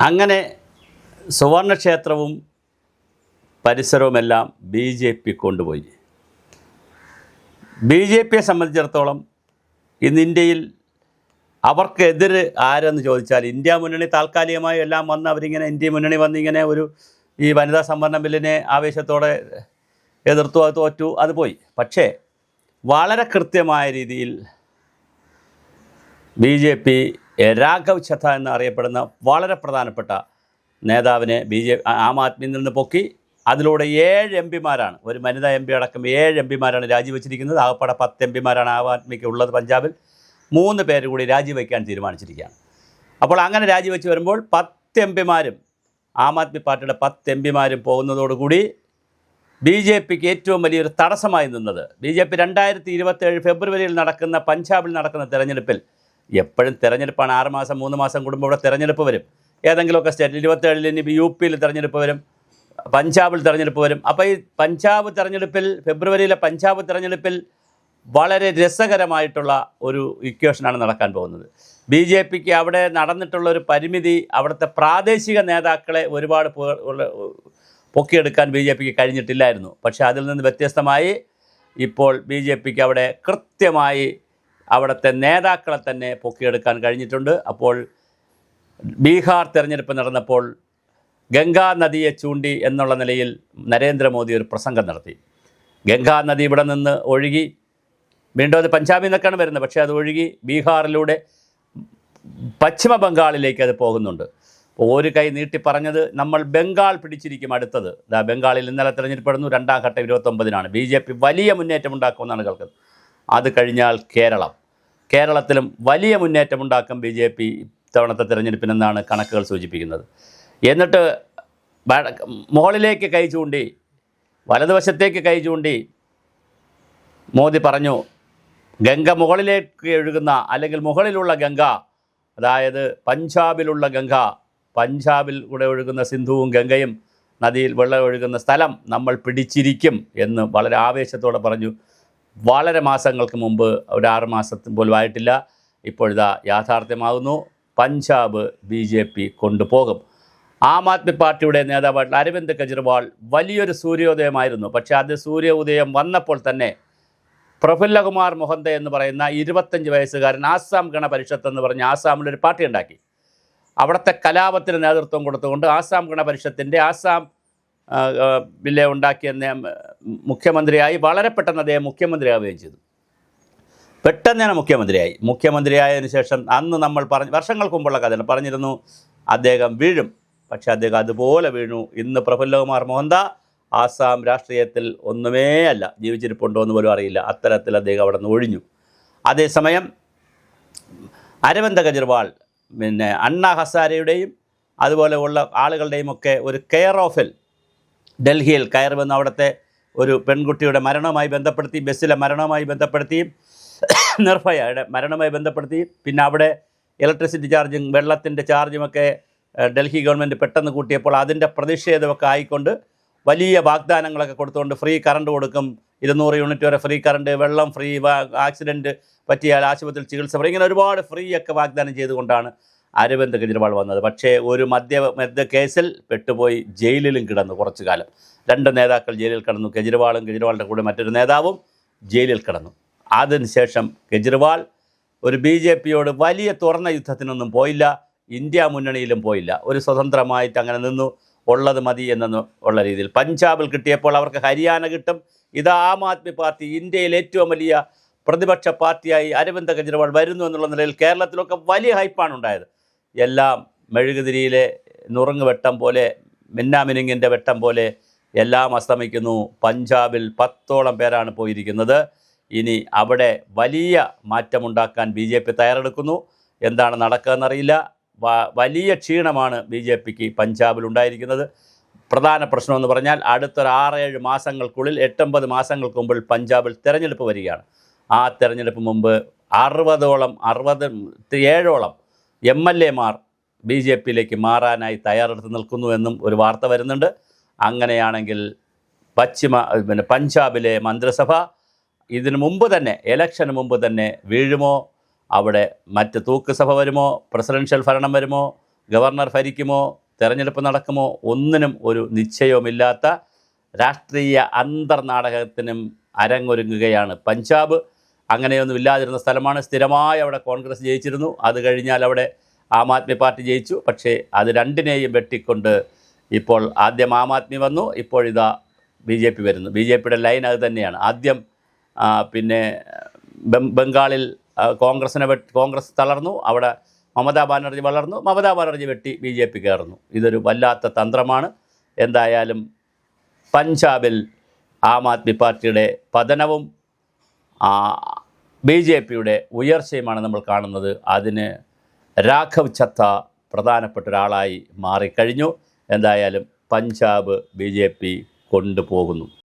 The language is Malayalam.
അങ്ങനെ സുവർണക്ഷേത്രവും പരിസരവുമെല്ലാം ബി ജെ പി കൊണ്ടുപോയി. ബി ജെ പിയെ സംബന്ധിച്ചിടത്തോളം ഇന്ന് ഇന്ത്യയിൽ അവർക്കെതിര് ആരെന്ന് ചോദിച്ചാൽ ഇന്ത്യ മുന്നണി താൽക്കാലികമായി എല്ലാം വന്ന് അവരിങ്ങനെ ഇന്ത്യ മുന്നണി വന്നിങ്ങനെ ഈ വനിതാ സംവരണ ബില്ലിനെ ആവേശത്തോടെ എതിർത്തു, അത് തോറ്റു, അത് പോയി. പക്ഷേ വളരെ കൃത്യമായ രീതിയിൽ ബി ജെ പി രാഘവ് ഛത്ത എന്നറിയപ്പെടുന്ന വളരെ പ്രധാനപ്പെട്ട നേതാവിനെ ആം ആദ്മിയിൽ നിന്ന് പൊക്കി. അതിലൂടെ 7 എം പിമാരാണ്, ഒരു വനിതാ എം പി അടക്കം 7 എം പിമാരാണ് രാജിവെച്ചിരിക്കുന്നത്. ആകപ്പാടെ 10 എം പിമാരാണ് ആം ആദ്മിക്ക് ഉള്ളത് പഞ്ചാബിൽ. 3 പേര് കൂടി രാജിവെക്കാൻ തീരുമാനിച്ചിരിക്കുകയാണ്. അപ്പോൾ അങ്ങനെ രാജിവെച്ച് വരുമ്പോൾ 10 എം പിമാരും ആം ആദ്മി പാർട്ടിയുടെ 10 എം പിമാരും പോകുന്നതോടുകൂടി ബി ജെ പിക്ക് ഏറ്റവും വലിയൊരു തടസ്സമായി നിന്നത്, ബി ജെ പി 2027 ഫെബ്രുവരിയിൽ നടക്കുന്ന പഞ്ചാബിൽ നടക്കുന്ന തെരഞ്ഞെടുപ്പിൽ, എപ്പോഴും തെരഞ്ഞെടുപ്പാണ്, 6 മാസം 3 മാസം കൂടുമ്പോൾ ഇവിടെ തെരഞ്ഞെടുപ്പ് വരും. ഏതെങ്കിലുമൊക്കെ സ്റ്റേറ്റിൽ 27 ഇനി യു പിയിൽ തെരഞ്ഞെടുപ്പ് വരും, പഞ്ചാബിൽ തെരഞ്ഞെടുപ്പ് വരും. അപ്പോൾ ഈ പഞ്ചാബ് തെരഞ്ഞെടുപ്പിൽ, ഫെബ്രുവരിയിലെ പഞ്ചാബ് തെരഞ്ഞെടുപ്പിൽ വളരെ രസകരമായിട്ടുള്ള ഒരു ഇക്വേഷനാണ് നടക്കാൻ പോകുന്നത്. ബി ജെ പിക്ക് അവിടെ നടന്നിട്ടുള്ള ഒരു പരിമിതി, അവിടുത്തെ പ്രാദേശിക നേതാക്കളെ ഒരുപാട് പൊക്കിയെടുക്കാൻ ബി ജെ പിക്ക് കഴിഞ്ഞിട്ടില്ലായിരുന്നു. പക്ഷേ അതിൽ നിന്ന് വ്യത്യസ്തമായി ഇപ്പോൾ ബി ജെ പിക്ക് അവിടെ കൃത്യമായി അവിടുത്തെ നേതാക്കളെ തന്നെ പൊക്കിയെടുക്കാൻ കഴിഞ്ഞിട്ടുണ്ട്. അപ്പോൾ ബീഹാർ തെരഞ്ഞെടുപ്പ് നടന്നപ്പോൾ ഗംഗാ നദിയെ ചൂണ്ടി എന്നുള്ള നിലയിൽ നരേന്ദ്രമോദി ഒരു പ്രസംഗം നടത്തി. ഗംഗാ നദി ഇവിടെ നിന്ന് ഒഴുകി, വീണ്ടും അത് പഞ്ചാബിൽ നിന്നൊക്കെയാണ് വരുന്നത്, പക്ഷേ അത് ഒഴുകി ബീഹാറിലൂടെ പശ്ചിമ ബംഗാളിലേക്ക് അത് പോകുന്നുണ്ട്. ഒരു കൈ നീട്ടി പറഞ്ഞത് നമ്മൾ ബംഗാൾ പിടിച്ചിരിക്കും അടുത്തത്. ബംഗാളിൽ ഇന്നലെ തിരഞ്ഞെടുപ്പെടുന്നു, 2ാം ഘട്ടം 29-നാണ്. ബി ജെ പി വലിയ മുന്നേറ്റം ഉണ്ടാക്കുമെന്നാണ് കേൾക്കുന്നത്. അത് കഴിഞ്ഞാൽ കേരളത്തിലും വലിയ മുന്നേറ്റമുണ്ടാക്കും ബി ജെ പി ഇത്തവണത്തെ തിരഞ്ഞെടുപ്പിനെന്നാണ് കണക്കുകൾ സൂചിപ്പിക്കുന്നത്. എന്നിട്ട് മുകളിലേക്ക് കൈ ചൂണ്ടി, വലതുവശത്തേക്ക് കൈ ചൂണ്ടി മോദി പറഞ്ഞു, ഗംഗ മുകളിലേക്ക് ഒഴുകുന്ന, അല്ലെങ്കിൽ മുകളിലുള്ള ഗംഗ, അതായത് പഞ്ചാബിലുള്ള ഗംഗ, പഞ്ചാബിൽ കൂടെ ഒഴുകുന്ന സിന്ധുവും ഗംഗയും നദിയിൽ വെള്ളം ഒഴുകുന്ന സ്ഥലം നമ്മൾ പിടിച്ചിരിക്കും എന്ന് വളരെ ആവേശത്തോടെ പറഞ്ഞു. വളരെ മാസങ്ങൾക്ക് മുമ്പ്, ഒരു 6 മാസത്തിന് പോലും ആയിട്ടില്ല, ഇപ്പോഴിതാ യാഥാർത്ഥ്യമാകുന്നു. പഞ്ചാബ് ബി ജെ പി കൊണ്ടുപോകും. ആം ആദ്മി പാർട്ടിയുടെ നേതാവായിട്ടുള്ള അരവിന്ദ് കെജ്രിവാൾ വലിയൊരു സൂര്യോദയമായിരുന്നു. പക്ഷേ അത് സൂര്യോദയം വന്നപ്പോൾ തന്നെ പ്രഫുല്ലകുമാർ മൊഹന്ത എന്ന് പറയുന്ന 25 വയസ്സുകാരൻ ആസാം ഗണ പരിഷത്ത് എന്ന് പറഞ്ഞ് ആസാമിലൊരു പാർട്ടി ഉണ്ടാക്കി. അവിടുത്തെ കലാപത്തിന് നേതൃത്വം കൊടുത്തുകൊണ്ട് ആസാം ഗണ പരിഷത്തിൻ്റെ ആസാം ബില്ല് ഉണ്ടാക്കിയ മുഖ്യമന്ത്രിയായി വളരെ പെട്ടെന്ന് അദ്ദേഹം മുഖ്യമന്ത്രിയാവുകയും ചെയ്തു. പെട്ടെന്ന് തന്നെ മുഖ്യമന്ത്രിയായതിനു ശേഷം അന്ന് നമ്മൾ വർഷങ്ങൾക്ക് മുമ്പുള്ള കഥയാണ് പറഞ്ഞിരുന്നു, അദ്ദേഹം വീഴും. പക്ഷേ അദ്ദേഹം അതുപോലെ വീണു. ഇന്ന് പ്രഫുല്ലകുമാർ മൊഹന്ത ആസാം രാഷ്ട്രീയത്തിൽ ഒന്നുമേ അല്ല, ജീവിച്ചിരിപ്പുണ്ടോ എന്ന് പോലും അറിയില്ല. അത്തരത്തിൽ അദ്ദേഹം അവിടെ നിന്ന് ഒഴിഞ്ഞു. അതേസമയം അരവിന്ദ് കെജ്രിവാൾ അണ്ണാ ഹസാരെയുടെയും അതുപോലെ ഉള്ള ആളുകളുടെയും ഒക്കെ ഒരു കെയർ ഓഫിൽ ഡൽഹിയിൽ കയറി വന്ന് അവിടുത്തെ ഒരു പെൺകുട്ടിയുടെ മരണവുമായി ബന്ധപ്പെടുത്തി, ബസ്സിലെ മരണവുമായി ബന്ധപ്പെടുത്തി, നിർഭയയുടെ മരണവുമായി ബന്ധപ്പെടുത്തി, പിന്നെ അവിടെ ഇലക്ട്രിസിറ്റി ചാർജും വെള്ളത്തിൻ്റെ ചാർജുമൊക്കെ ഡൽഹി ഗവൺമെൻറ് പെട്ടെന്ന് കൂട്ടിയപ്പോൾ അതിൻ്റെ പ്രതിഷേധമൊക്കെ ആയിക്കൊണ്ട് വലിയ വാഗ്ദാനങ്ങളൊക്കെ കൊടുത്തുകൊണ്ട് ഫ്രീ കറണ്ട് കൊടുക്കും, 200 യൂണിറ്റ് വരെ ഫ്രീ കറണ്ട്, വെള്ളം ഫ്രീ, ആക്സിഡൻറ്റ് പറ്റിയാൽ ആശുപത്രിയിൽ ചികിത്സ ഫ്രീ, ഇങ്ങനെ ഒരുപാട് ഫ്രീ ഒക്കെ വാഗ്ദാനം ചെയ്തുകൊണ്ടാണ് അരവിന്ദ് കെജ്രിവാൾ വന്നത്. പക്ഷേ ഒരു മദ്യ കേസിൽ പെട്ടുപോയി ജയിലിലും കിടന്നു കുറച്ചു കാലം. 2 നേതാക്കൾ ജയിലിൽ കിടന്നു. കെജ്രിവാളിൻ്റെ കൂടെ മറ്റൊരു നേതാവും ജയിലിൽ കിടന്നു. അതിനുശേഷം കെജ്രിവാൾ ഒരു ബി ജെ പിയോട് വലിയ തുറന്ന യുദ്ധത്തിനൊന്നും പോയില്ല, ഇന്ത്യ മുന്നണിയിലും പോയില്ല, ഒരു സ്വതന്ത്രമായിട്ട് അങ്ങനെ നിന്നു. ഉള്ളത് മതി എന്നുള്ള രീതിയിൽ പഞ്ചാബിൽ കിട്ടിയപ്പോൾ അവർക്ക് ഹരിയാന കിട്ടും. ഇത് ആം ആദ്മി പാർട്ടി ഇന്ത്യയിൽ ഏറ്റവും വലിയ പ്രതിപക്ഷ പാർട്ടിയായി അരവിന്ദ് കെജ്രിവാൾ വരുന്നു എന്നുള്ള നിലയിൽ കേരളത്തിലൊക്കെ വലിയ ഹൈപ്പാണ് ഉണ്ടായത്. എല്ലാം മെഴുകുതിരിയിലെ നുറുങ്ങ് വെട്ടം പോലെ, മിന്നാമിനുങ്ങിൻ്റെ വെട്ടം പോലെ എല്ലാം അസ്തമിക്കുന്നു. പഞ്ചാബിൽ 10ഓളം പേരാണ് പോയിരിക്കുന്നത്. ഇനി അവിടെ വലിയ മാറ്റമുണ്ടാക്കാൻ ബി ജെ പി തയ്യാറെടുക്കുന്നു. എന്താണ് നടക്കുകയെന്നറിയില്ല. വലിയ ക്ഷീണമാണ് ബി ജെ പിക്ക് പഞ്ചാബിലുണ്ടായിരിക്കുന്നത്. പ്രധാന പ്രശ്നമെന്ന് പറഞ്ഞാൽ അടുത്തൊരു 6-7 മാസങ്ങൾക്കുള്ളിൽ, 8-9 മാസങ്ങൾക്ക് മുമ്പിൽ പഞ്ചാബിൽ തിരഞ്ഞെടുപ്പ് വരികയാണ്. ആ തിരഞ്ഞെടുപ്പ് മുമ്പ് 67ഓളം MLA-മാർ ബി ജെ പിയിലേക്ക് മാറാനായി തയ്യാറെടുത്ത് നിൽക്കുന്നുവെന്നും ഒരു വാർത്ത വരുന്നുണ്ട്. അങ്ങനെയാണെങ്കിൽ പഞ്ചാബിലെ മന്ത്രിസഭ ഇതിനു മുമ്പ് തന്നെ, ഇലക്ഷന് മുമ്പ് തന്നെ വീഴുമോ? അവിടെ മറ്റ് തൂക്ക് സഭ വരുമോ? പ്രസിഡൻഷ്യൽ ഭരണം വരുമോ? ഗവർണർ ഭരിക്കുമോ, തെരഞ്ഞെടുപ്പ് നടക്കുമോ, ഒന്നിനും ഒരു നിശ്ചയവുമില്ലാത്ത രാഷ്ട്രീയ അന്തർനാടകത്തിനും അരങ്ങൊരുങ്ങുകയാണ് പഞ്ചാബ്. അങ്ങനെയൊന്നും ഇല്ലാതിരുന്ന സ്ഥലമാണ്. സ്ഥിരമായി അവിടെ കോൺഗ്രസ് ജയിച്ചിരുന്നു. അത് കഴിഞ്ഞാൽ അവിടെ ആം ആദ്മി പാർട്ടി ജയിച്ചു. പക്ഷേ അത് രണ്ടിനെയും വെട്ടിക്കൊണ്ട് ഇപ്പോൾ ആദ്യം ആം ആദ്മി വന്നു, ഇപ്പോഴിതാ BJP വരുന്നു. BJPയുടെ ലൈൻ അത് തന്നെയാണ്. ആദ്യം പിന്നെ ബംഗാളിൽ കോൺഗ്രസ് തളർന്നു, അവിടെ മമതാ ബാനർജി വളർന്നു, മമതാ ബാനർജി വെട്ടി BJP കയറുന്നു. ഇതൊരു വല്ലാത്ത തന്ത്രമാണ്. എന്തായാലും പഞ്ചാബിൽ ആം ആദ്മി പാർട്ടിയുടെ പതനവും BJPയുടെ ഉയർച്ചയുമാണ് നമ്മൾ കാണുന്നത്. അതിന് രാഘവ് ചദ്ദ പ്രധാനപ്പെട്ട ഒരാളായി മാറിക്കഴിഞ്ഞു. എന്തായാലും പഞ്ചാബ് BJP കൊണ്ടുപോകുന്നു.